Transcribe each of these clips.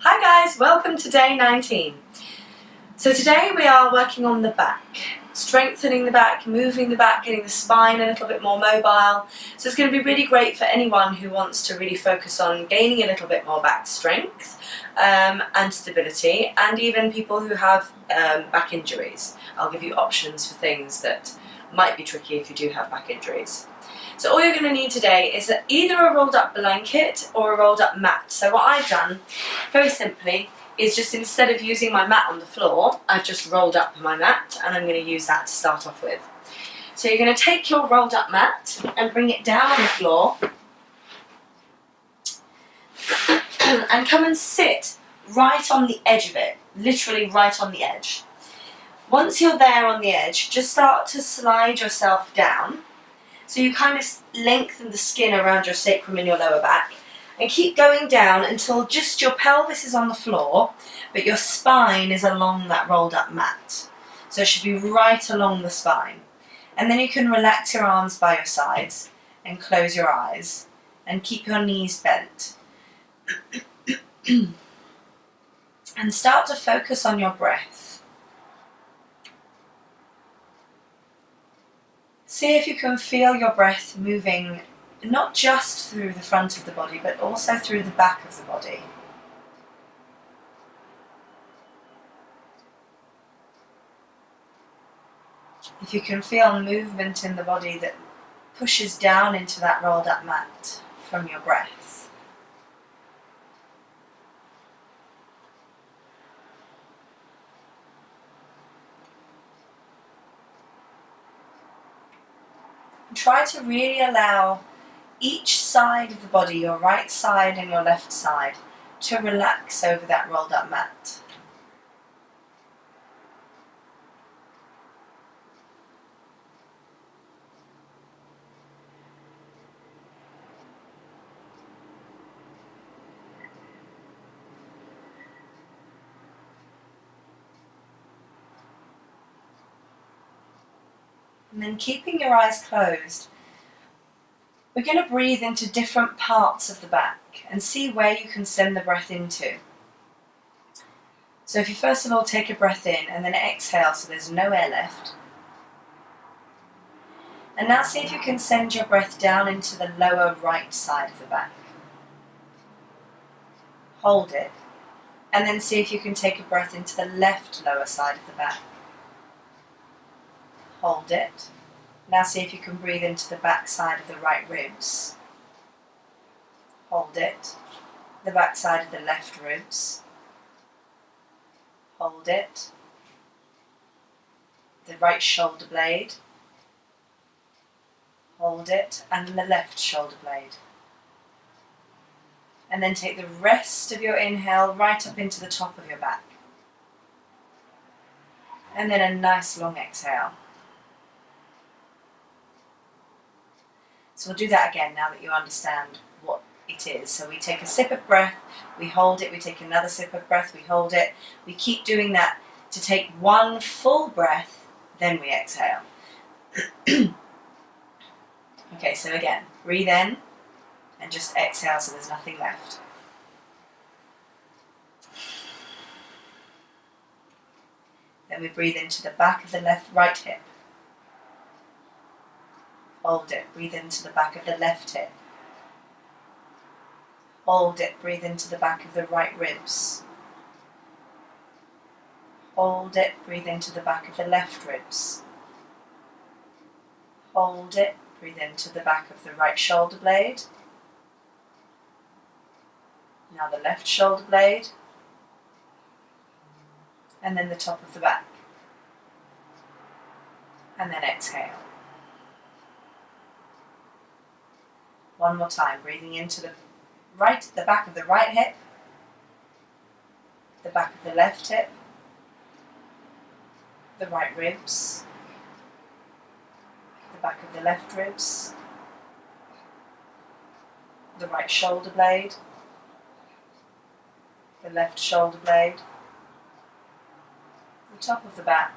Hi guys, welcome to day 19. So today we are working on the back, strengthening the back, moving the back, getting the spine a little bit more mobile. So it's going to be really great for anyone who wants to really focus on gaining a little bit more back strength and stability, and even people who have back injuries. I'll give you options for things that might be tricky if you do have back injuries. So all you're going to need today is either a rolled up blanket or a rolled up mat. So what I've done, very simply, is just instead of using my mat on the floor, I've just rolled up my mat, and I'm going to use that to start off with. So you're going to take your rolled up mat and bring it down on the floor and come and sit right on the edge of it, literally right on the edge. Once you're there on the edge, just start to slide yourself down. So you kind of lengthen the skin around your sacrum and your lower back, and keep going down until just your pelvis is on the floor, but your spine is along that rolled up mat. So it should be right along the spine. And then you can relax your arms by your sides and close your eyes and keep your knees bent. And start to focus on your breath. See if you can feel your breath moving not just through the front of the body, but also through the back of the body. If you can feel movement in the body that pushes down into that rolled up mat from your breath. Try to really allow each side of the body, your right side and your left side, to relax over that rolled up mat. And then keeping your eyes closed, we're going to breathe into different parts of the back and see where you can send the breath into. So if you first of all take a breath in and then exhale so there's no air left. And now see if you can send your breath down into the lower right side of the back. Hold it. And then see if you can take a breath into the left lower side of the back. Hold it. Now see if you can breathe into the back side of the right ribs. Hold it. The back side of the left ribs. Hold it. The right shoulder blade. Hold it. And the left shoulder blade. And then take the rest of your inhale right up into the top of your back. And then a nice long exhale. So we'll do that again now that you understand what it is. So we take a sip of breath, we hold it, we take another sip of breath, we hold it. We keep doing that to take one full breath, then we exhale. Okay, so again, breathe in and just exhale so there's nothing left. Then we breathe into the back of the right hip. Hold it, breathe into the back of the left hip. Hold it, breathe into the back of the right ribs. Hold it, breathe into the back of the left ribs. Hold it, breathe into the back of the right shoulder blade. Now the left shoulder blade. And then the top of the back. And then exhale. One more time, breathing into the back of the right hip, the back of the left hip, the right ribs, the back of the left ribs, the right shoulder blade, the left shoulder blade, the top of the back,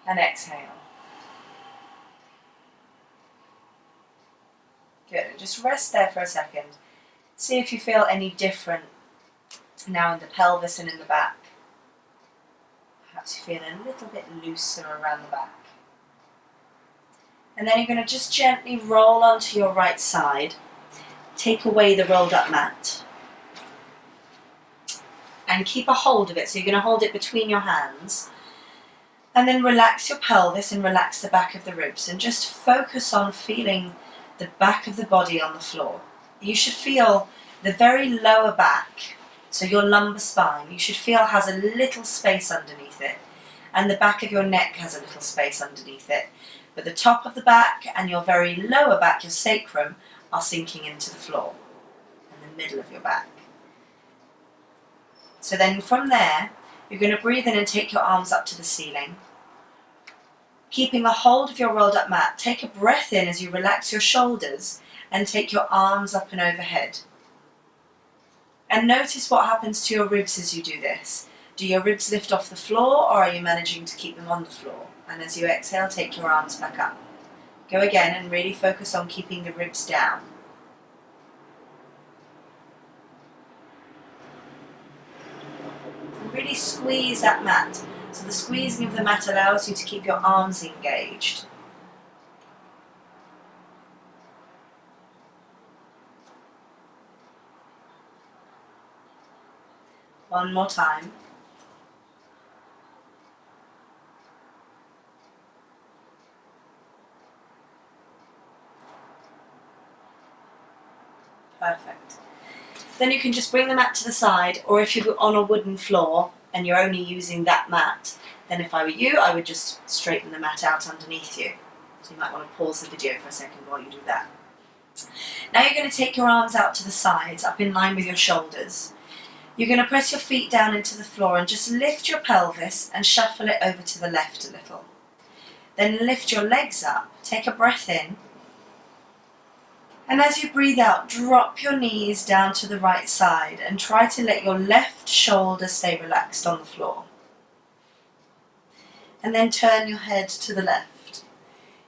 and exhale. Good, just rest there for a second. See if you feel any different now in the pelvis and in the back. Perhaps you feel a little bit looser around the back. And then you're going to just gently roll onto your right side. Take away the rolled up mat. And keep a hold of it. So you're going to hold it between your hands. And then relax your pelvis and relax the back of the ribs. And just focus on feeling the back of the body on the floor. You should feel the very lower back, so your lumbar spine, you should feel has a little space underneath it. And the back of your neck has a little space underneath it. But the top of the back and your very lower back, your sacrum, are sinking into the floor. And the middle of your back. So then from there, you're going to breathe in and take your arms up to the ceiling. Keeping a hold of your rolled up mat, take a breath in as you relax your shoulders and take your arms up and overhead. And notice what happens to your ribs as you do this. Do your ribs lift off the floor, or are you managing to keep them on the floor? And as you exhale, take your arms back up. Go again and really focus on keeping the ribs down. And really squeeze that mat. So the squeezing of the mat allows you to keep your arms engaged. One more time. Perfect. Then you can just bring the mat to the side, or if you're on a wooden floor and you're only using that mat, then if I were you, I would just straighten the mat out underneath you. So you might want to pause the video for a second while you do that. Now you're going to take your arms out to the sides, up in line with your shoulders. You're going to press your feet down into the floor and just lift your pelvis and shuffle it over to the left a little. Then lift your legs up, take a breath in, and as you breathe out, drop your knees down to the right side and try to let your left shoulder stay relaxed on the floor. And then turn your head to the left.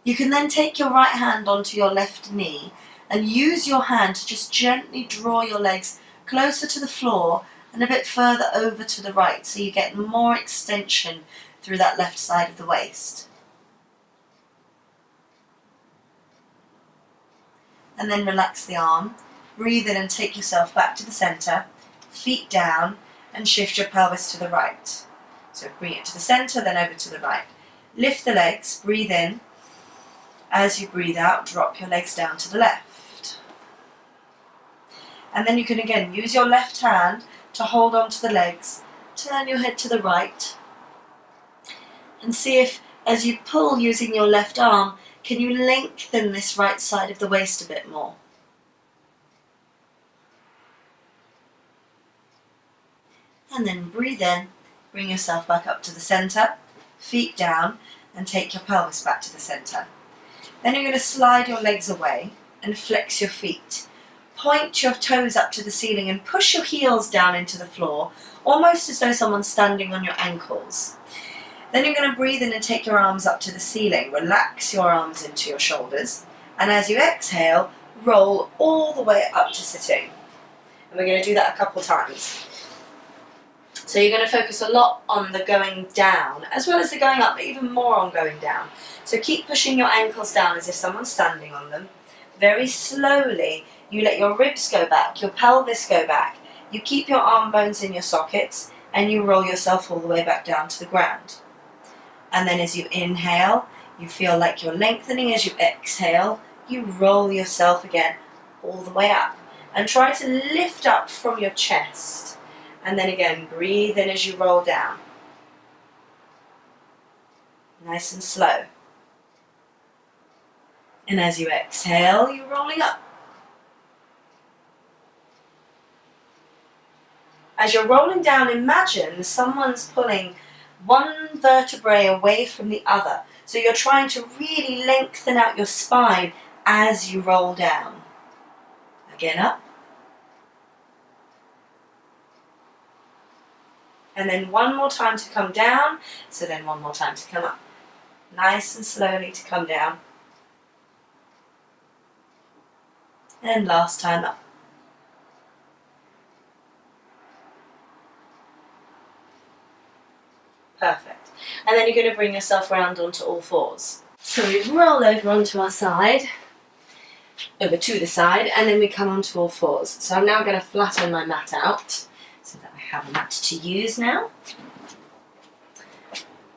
You can then take your right hand onto your left knee and use your hand to just gently draw your legs closer to the floor and a bit further over to the right, so you get more extension through that left side of the waist. And then relax the arm, breathe in and take yourself back to the centre, feet down, and shift your pelvis to the right. So bring it to the centre, then over to the right. Lift the legs, breathe in. As you breathe out, drop your legs down to the left. And then you can again use your left hand to hold on to the legs, turn your head to the right, and see if, as you pull using your left arm, can you lengthen this right side of the waist a bit more? And then breathe in, bring yourself back up to the centre, feet down, and take your pelvis back to the centre. Then you're going to slide your legs away and flex your feet. Point your toes up to the ceiling and push your heels down into the floor, almost as though someone's standing on your ankles. Then you're going to breathe in and take your arms up to the ceiling. Relax your arms into your shoulders. And as you exhale, roll all the way up to sitting. And we're going to do that a couple times. So you're going to focus a lot on the going down, as well as the going up, but even more on going down. So keep pushing your ankles down as if someone's standing on them. Very slowly, you let your ribs go back, your pelvis go back. You keep your arm bones in your sockets, and you roll yourself all the way back down to the ground. And then as you inhale, you feel like you're lengthening. As you exhale, you roll yourself again all the way up. And try to lift up from your chest. And then again, breathe in as you roll down. Nice and slow. And as you exhale, you're rolling up. As you're rolling down, imagine someone's pulling one vertebrae away from the other. So you're trying to really lengthen out your spine as you roll down. Again up. And then one more time to come down. So then one more time to come up. Nice and slowly to come down. And last time up. and then you're going to bring yourself round onto all fours. So we roll over onto our side, over to the side, and then we come onto all fours. So I'm now going to flatten my mat out so that I have a mat to use now.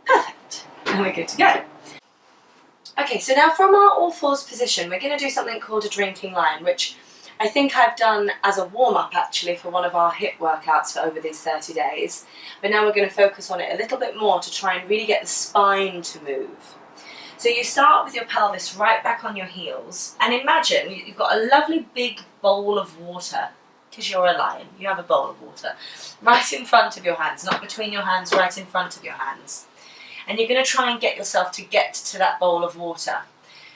Perfect, and we're good to go. Okay, so now from our all fours position, we're going to do something called a drinking lion, which I think I've done as a warm-up actually for one of our hip workouts for over these 30 days. But now we're going to focus on it a little bit more to try and really get the spine to move. So you start with your pelvis right back on your heels, and imagine you've got a lovely big bowl of water, because you're a lion, you have a bowl of water, right in front of your hands, not between your hands, right in front of your hands. And you're going to try and get yourself to get to that bowl of water.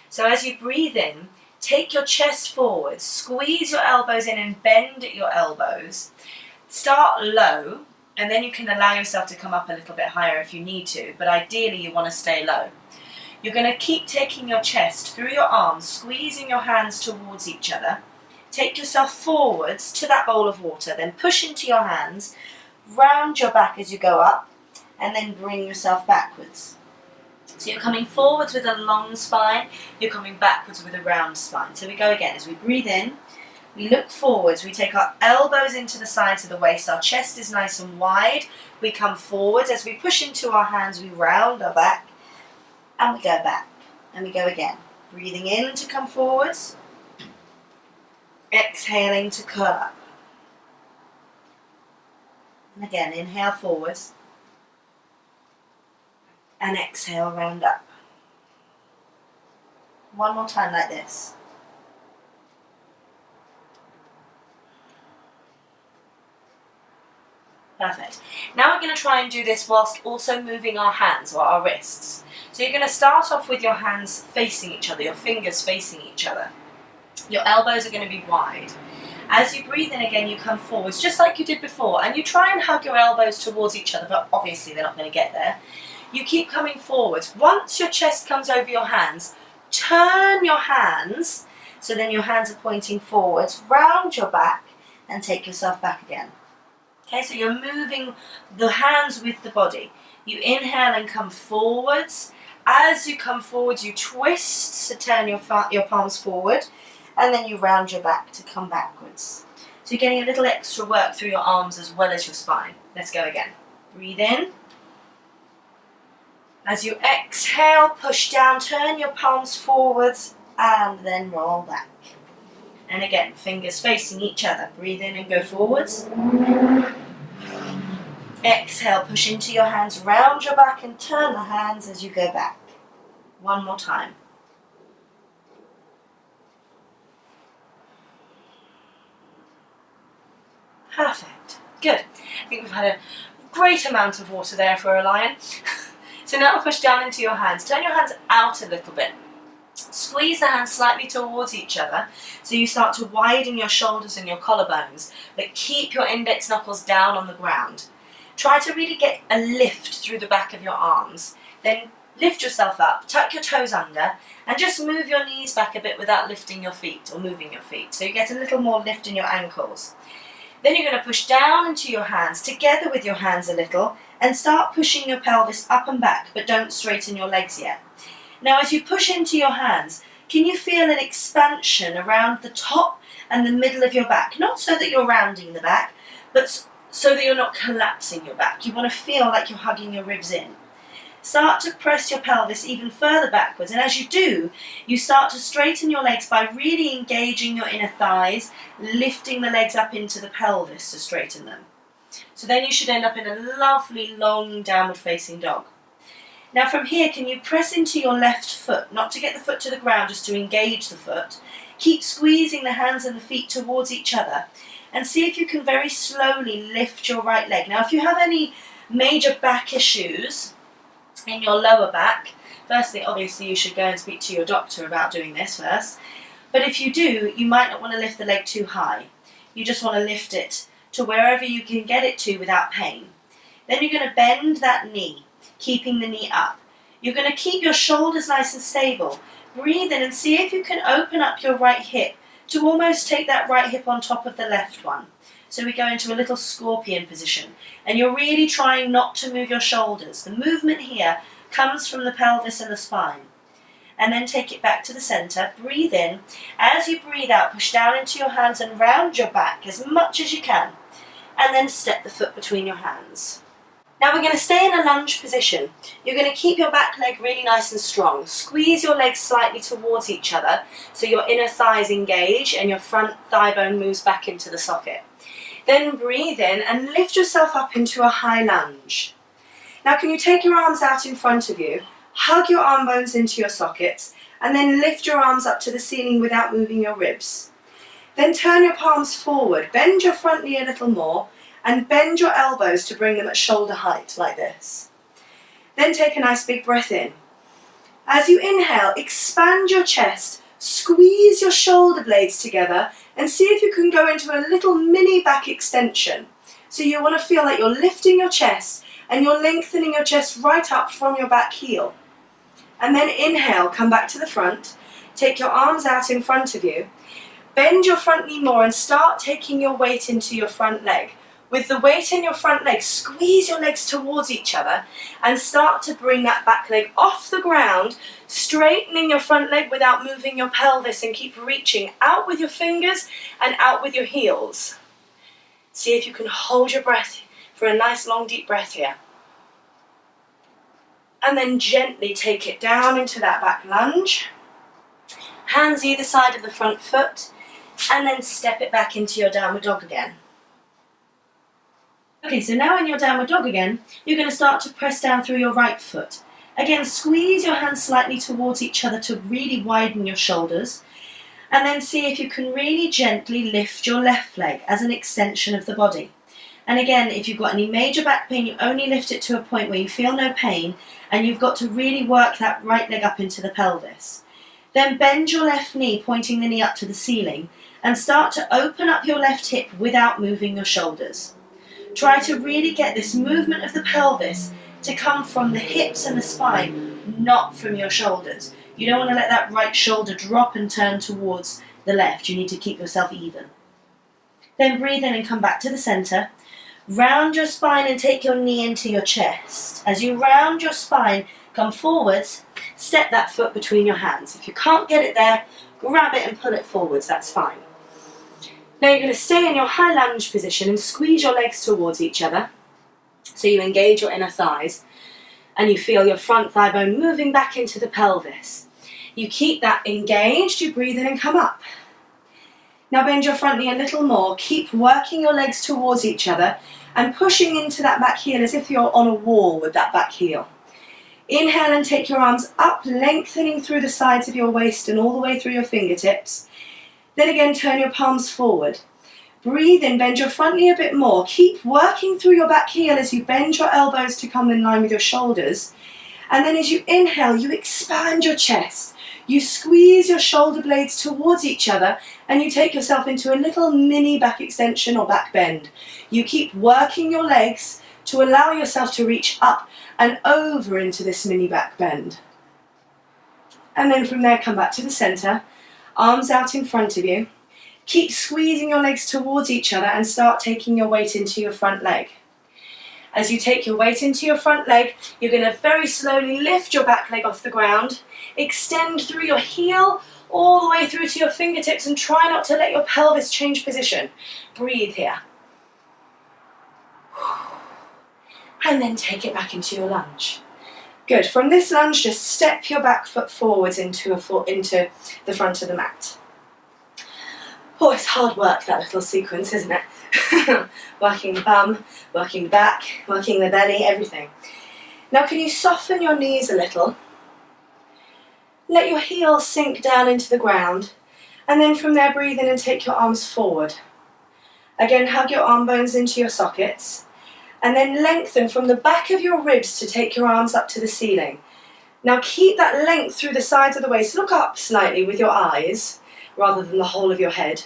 So as you breathe in, take your chest forward, squeeze your elbows in and bend at your elbows. Start low, and then you can allow yourself to come up a little bit higher if you need to, but ideally you want to stay low. You're going to keep taking your chest through your arms, squeezing your hands towards each other. Take yourself forwards to that bowl of water, then push into your hands, round your back as you go up, and then bring yourself backwards. So you're coming forwards with a long spine, you're coming backwards with a round spine. So we go again, as we breathe in, we look forwards, we take our elbows into the sides of the waist, our chest is nice and wide, we come forwards, as we push into our hands we round our back, and we go back, and we go again. Breathing in to come forwards, exhaling to curl up. And again, inhale forwards, and exhale, round up. One more time like this. Perfect. Now we're going to try and do this whilst also moving our hands or our wrists. So you're going to start off with your hands facing each other, your fingers facing each other. Your elbows are going to be wide. As you breathe in again, you come forwards, just like you did before, and you try and hug your elbows towards each other, but obviously they're not going to get there. You keep coming forwards. Once your chest comes over your hands, turn your hands, so then your hands are pointing forwards, round your back, and take yourself back again. Okay, so you're moving the hands with the body. You inhale and come forwards. As you come forwards, you twist to turn your palms forward, and then you round your back to come backwards. So you're getting a little extra work through your arms as well as your spine. Let's go again. Breathe in. As you exhale, push down, turn your palms forwards, and then roll back. And again, fingers facing each other. Breathe in and go forwards. Exhale, push into your hands, round your back, and turn the hands as you go back. One more time. Perfect. Good. I think we've had a great amount of water there for a lion. So now push down into your hands. Turn your hands out a little bit. Squeeze the hands slightly towards each other so you start to widen your shoulders and your collarbones, but keep your index knuckles down on the ground. Try to really get a lift through the back of your arms. Then lift yourself up, tuck your toes under, and just move your knees back a bit without lifting your feet or moving your feet. So you get a little more lift in your ankles. Then you're going to push down into your hands, together with your hands a little, and start pushing your pelvis up and back, but don't straighten your legs yet. Now as you push into your hands, can you feel an expansion around the top and the middle of your back? Not so that you're rounding the back, but so that you're not collapsing your back. You want to feel like you're hugging your ribs in. Start to press your pelvis even further backwards, and as you do, you start to straighten your legs by really engaging your inner thighs, lifting the legs up into the pelvis to straighten them. So then you should end up in a lovely long downward facing dog. Now from here, can you press into your left foot, not to get the foot to the ground, just to engage the foot. Keep squeezing the hands and the feet towards each other, and see if you can very slowly lift your right leg. Now if you have any major back issues in your lower back, firstly obviously you should go and speak to your doctor about doing this first, but if you do, you might not want to lift the leg too high. You just want to lift it to wherever you can get it to without pain. Then you're going to bend that knee, keeping the knee up. You're going to keep your shoulders nice and stable. Breathe in and see if you can open up your right hip to almost take that right hip on top of the left one. So we go into a little scorpion position, and you're really trying not to move your shoulders. The movement here comes from the pelvis and the spine. And then take it back to the centre, breathe in. As you breathe out, push down into your hands and round your back as much as you can. And then step the foot between your hands. Now we're going to stay in a lunge position. You're going to keep your back leg really nice and strong. Squeeze your legs slightly towards each other so your inner thighs engage and your front thigh bone moves back into the socket. Then breathe in and lift yourself up into a high lunge. Now can you take your arms out in front of you, hug your arm bones into your sockets, and then lift your arms up to the ceiling without moving your ribs. Then turn your palms forward, bend your front knee a little more, and bend your elbows to bring them at shoulder height, like this. Then take a nice big breath in. As you inhale, expand your chest, squeeze your shoulder blades together, and see if you can go into a little mini back extension. So you want to feel like you're lifting your chest, and you're lengthening your chest right up from your back heel. And then inhale, come back to the front, take your arms out in front of you, bend your front knee more and start taking your weight into your front leg. With the weight in your front leg, squeeze your legs towards each other and start to bring that back leg off the ground, straightening your front leg without moving your pelvis, and keep reaching out with your fingers and out with your heels. See if you can hold your breath for a nice long deep breath here. And then gently take it down into that back lunge. Hands either side of the front foot, and then step it back into your downward dog again. Okay, so now in your downward dog again, you're going to start to press down through your right foot. Again, squeeze your hands slightly towards each other to really widen your shoulders. And then see if you can really gently lift your left leg as an extension of the body. And again, if you've got any major back pain, you only lift it to a point where you feel no pain, and you've got to really work that right leg up into the pelvis. Then bend your left knee, pointing the knee up to the ceiling, and start to open up your left hip without moving your shoulders. Try to really get this movement of the pelvis to come from the hips and the spine, not from your shoulders. You don't want to let that right shoulder drop and turn towards the left. You need to keep yourself even. Then breathe in and come back to the centre. Round your spine and take your knee into your chest. As you round your spine, come forwards, step that foot between your hands. If you can't get it there, grab it and pull it forwards, that's fine. Now you're going to stay in your high lunge position and squeeze your legs towards each other so you engage your inner thighs and you feel your front thigh bone moving back into the pelvis. You keep that engaged, you breathe in and come up. Now bend your front knee a little more, keep working your legs towards each other and pushing into that back heel as if you're on a wall with that back heel. Inhale and take your arms up, lengthening through the sides of your waist and all the way through your fingertips. Then again, turn your palms forward. Breathe in, bend your front knee a bit more. Keep working through your back heel as you bend your elbows to come in line with your shoulders. And then as you inhale, you expand your chest. You squeeze your shoulder blades towards each other and you take yourself into a little mini back extension or back bend. You keep working your legs to allow yourself to reach up and over into this mini back bend. And then from there, come back to the centre. Arms out in front of you. Keep squeezing your legs towards each other and start taking your weight into your front leg. As you take your weight into your front leg, you're going to very slowly lift your back leg off the ground, extend through your heel all the way through to your fingertips and try not to let your pelvis change position. Breathe here. And then take it back into your lunge. Good. From this lunge, just step your back foot forwards into the front of the mat. Oh, it's hard work, that little sequence, isn't it? Working the bum, working the back, working the belly, everything. Now, can you soften your knees a little? Let your heels sink down into the ground, and then from there, breathe in and take your arms forward. Again, hug your arm bones into your sockets. And then lengthen from the back of your ribs to take your arms up to the ceiling. Now keep that length through the sides of the waist. Look up slightly with your eyes rather than the whole of your head.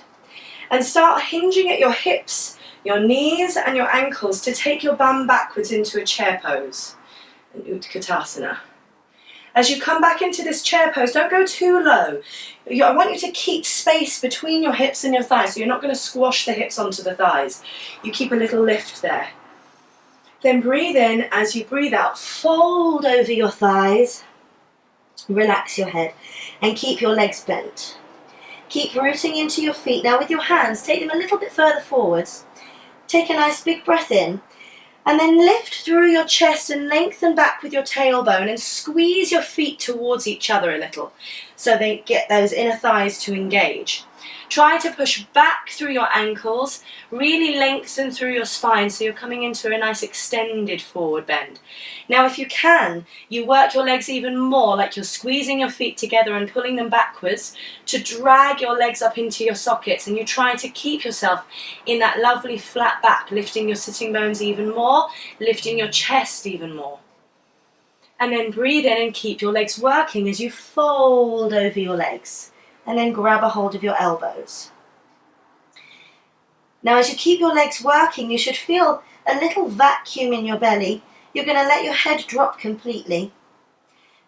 And start hinging at your hips, your knees and your ankles to take your bum backwards into a chair pose, an Utkatasana. As you come back into this chair pose, don't go too low. I want you to keep space between your hips and your thighs, so you're not going to squash the hips onto the thighs. You keep a little lift there. Then breathe in. As you breathe out, fold over your thighs, relax your head, and keep your legs bent. Keep rooting into your feet. Now with your hands, take them a little bit further forwards. Take a nice big breath in, and then lift through your chest and lengthen back with your tailbone and squeeze your feet towards each other a little so they get those inner thighs to engage. Try to push back through your ankles, really lengthen through your spine so you're coming into a nice extended forward bend. Now if you can, you work your legs even more, like you're squeezing your feet together and pulling them backwards to drag your legs up into your sockets, and you try to keep yourself in that lovely flat back, lifting your sitting bones even more, lifting your chest even more. And then breathe in and keep your legs working as you fold over your legs. And then grab a hold of your elbows. Now as you keep your legs working, you should feel a little vacuum in your belly. You're going to let your head drop completely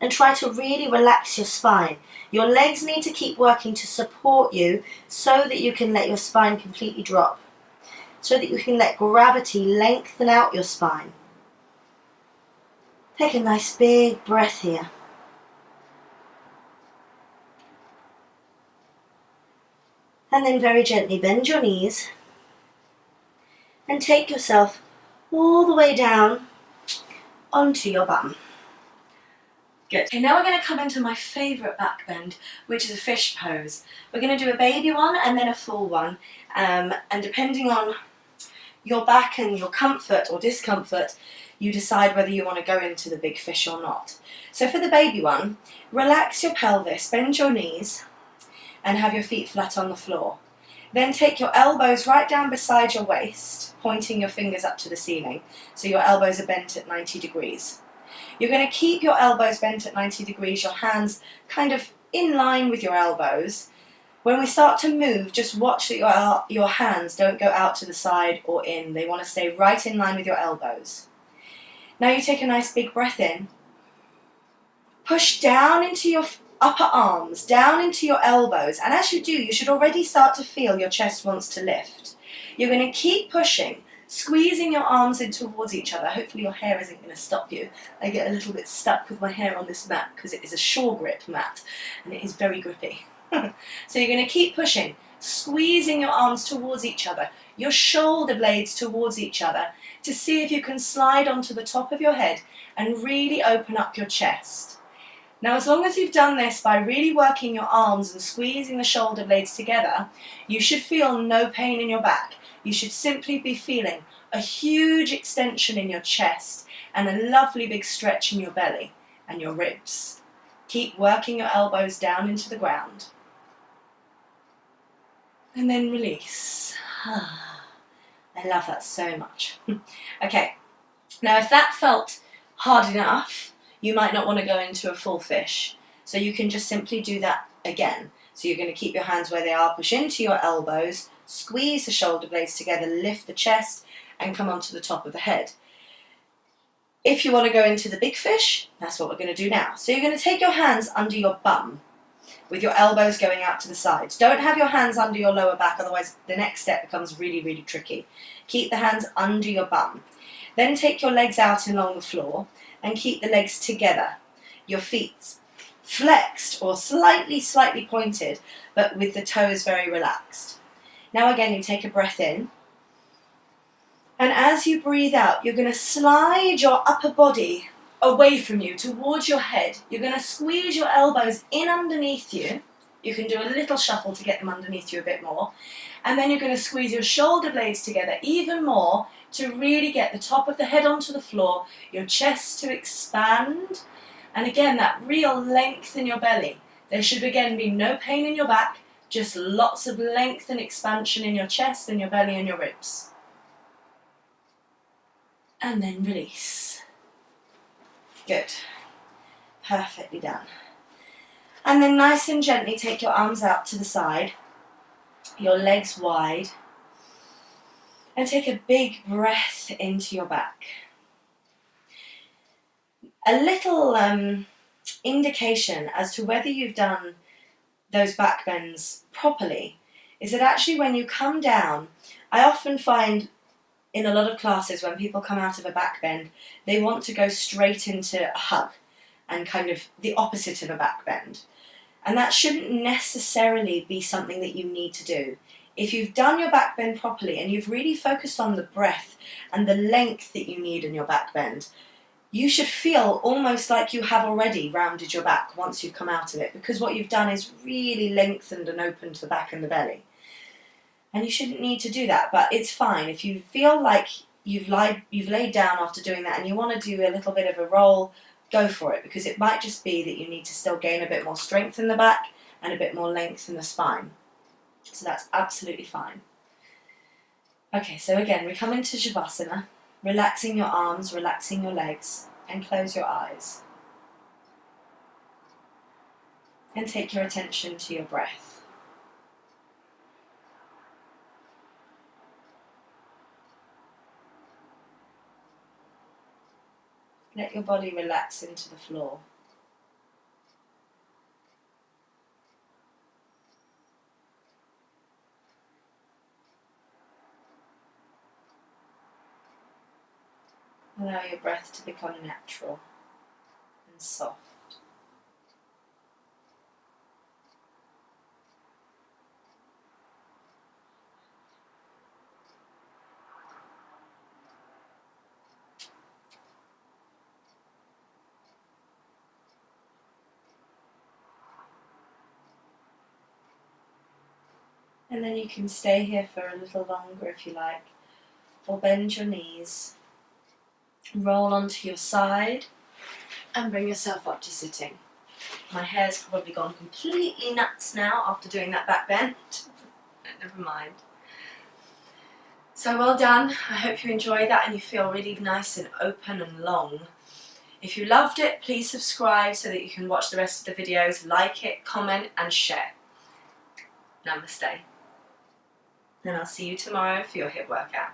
and try to really relax your spine. Your legs need to keep working to support you so that you can let your spine completely drop, so that you can let gravity lengthen out your spine. Take a nice big breath here. And then very gently bend your knees and take yourself all the way down onto your bum. Good. Okay, now we're going to come into my favourite back bend, which is a fish pose. We're going to do a baby one and then a full one. And depending on your back and your comfort or discomfort, you decide whether you want to go into the big fish or not. So for the baby one, relax your pelvis, bend your knees, and have your feet flat on the floor. Then take your elbows right down beside your waist, pointing your fingers up to the ceiling, so your elbows are bent at 90 degrees. You're going to keep your elbows bent at 90 degrees, your hands kind of in line with your elbows. When we start to move, just watch that your hands don't go out to the side or in. They want to stay right in line with your elbows. Now you take a nice big breath in. Push down into your upper arms, down into your elbows, and as you do, you should already start to feel your chest wants to lift. You're going to keep pushing, squeezing your arms in towards each other. Hopefully your hair isn't going to stop you. I get a little bit stuck with my hair on this mat because it is a shore grip mat and it is very grippy. So you're going to keep pushing, squeezing your arms towards each other, your shoulder blades towards each other, to see if you can slide onto the top of your head and really open up your chest. Now, as long as you've done this by really working your arms and squeezing the shoulder blades together, you should feel no pain in your back. You should simply be feeling a huge extension in your chest and a lovely big stretch in your belly and your ribs. Keep working your elbows down into the ground. And then release. I love that so much. Okay, now if that felt hard enough, you might not want to go into a full fish. So you can just simply do that again. So you're going to keep your hands where they are, push into your elbows, squeeze the shoulder blades together, lift the chest, and come onto the top of the head. If you want to go into the big fish, that's what we're going to do now. So you're going to take your hands under your bum, with your elbows going out to the sides. Don't have your hands under your lower back, otherwise the next step becomes really, really tricky. Keep the hands under your bum. Then take your legs out along the floor and keep the legs together. Your feet flexed or slightly pointed, but with the toes very relaxed. Now again, you take a breath in. And as you breathe out, you're going to slide your upper body away from you, towards your head. You're going to squeeze your elbows in underneath you. You can do a little shuffle to get them underneath you a bit more. And then you're going to squeeze your shoulder blades together even more to really get the top of the head onto the floor, your chest to expand, and again, that real length in your belly. There should again be no pain in your back, just lots of length and expansion in your chest and your belly and your ribs. And then release. Good. Perfectly done. And then nice and gently take your arms out to the side, your legs wide, and take a big breath into your back. A little indication as to whether you've done those back bends properly is that actually when you come down, I often find in a lot of classes when people come out of a back bend, they want to go straight into a hug and kind of the opposite of a back bend. And that shouldn't necessarily be something that you need to do. If you've done your back bend properly and you've really focused on the breath and the length that you need in your back bend, you should feel almost like you have already rounded your back once you've come out of it, because what you've done is really lengthened and opened the back and the belly. And you shouldn't need to do that, but it's fine. If you feel like you've laid down after doing that and you want to do a little bit of a roll, go for it, because it might just be that you need to still gain a bit more strength in the back and a bit more length in the spine. So that's absolutely fine. Okay, so again, we come into Shavasana, relaxing your arms, relaxing your legs, and close your eyes. And take your attention to your breath. Let your body relax into the floor. Allow your breath to become natural and soft. And then you can stay here for a little longer if you like, or bend your knees, roll onto your side, and bring yourself up to sitting. My hair's probably gone completely nuts now after doing that back bend. Never mind. So well done. I hope you enjoyed that and you feel really nice and open and long. If you loved it, please subscribe so that you can watch the rest of the videos, like it, comment and share. Namaste. And I'll see you tomorrow for your hip workout.